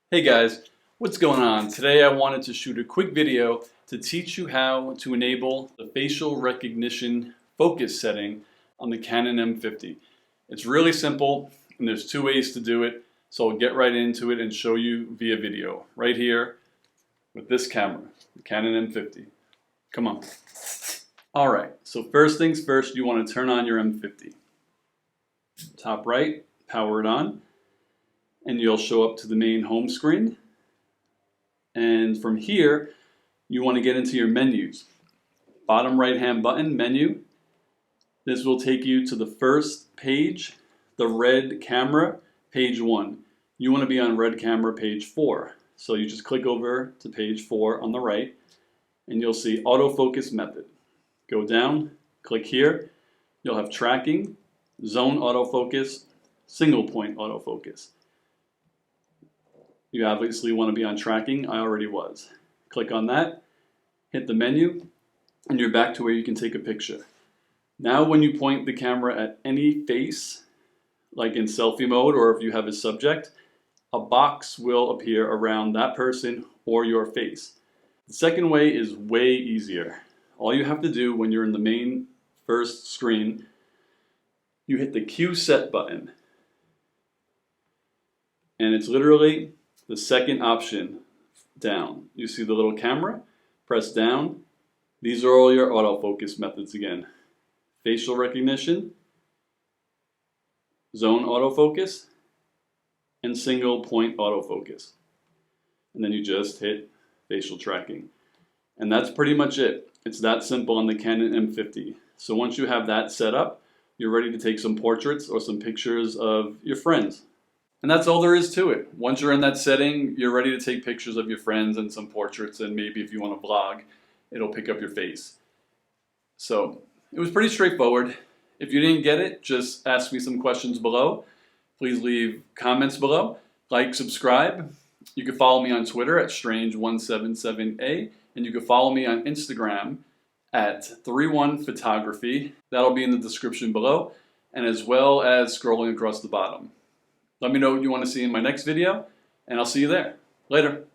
Hey guys, what's going on? Today I wanted to shoot a quick video to teach you how to enable the facial recognition focus setting on the Canon M50. It's really simple and there's two ways to do it, so I'll get right into it and show you via video right here with this camera, the Canon M50. Come on. Alright, so first things first, you want to turn on your M50. Top right, power it on. And you'll show up to the main home screen. And from here, you want to get into your menus. Bottom right hand button, menu. This will take you to the first page, the red camera, page 1. You want to be on red camera, page 4. So you just click over to page 4 on the right, and you'll see autofocus method. Go down, click here. You'll have tracking, zone autofocus, single point autofocus. You obviously want to be on tracking. I already was. Click on that, hit the menu, and you're back to where you can take a picture. Now when you point the camera at any face, like in selfie mode or if you have a subject, a box will appear around that person or your face. The second way is way easier. All you have to do when you're in the main first screen, you hit the Q set button. And it's literally the second option down. You see the little camera? Press down. These are all your autofocus methods again. Facial recognition, zone autofocus, and single point autofocus. And then you just hit facial tracking. And that's pretty much it. It's that simple on the Canon M50. So once you have that set up, you're ready to take some portraits or some pictures of your friends. And that's all there is to it. Once you're in that setting, you're ready to take pictures of your friends and some portraits, and maybe if you want to vlog, it'll pick up your face. So it was pretty straightforward. If you didn't get it, just ask me some questions below. Please leave comments below. Like, subscribe. You can follow me on Twitter at Strange177A, and you can follow me on Instagram at 31photography. That'll be in the description below, and as well as scrolling across the bottom. Let me know what you want to see in my next video, and I'll see you there. Later.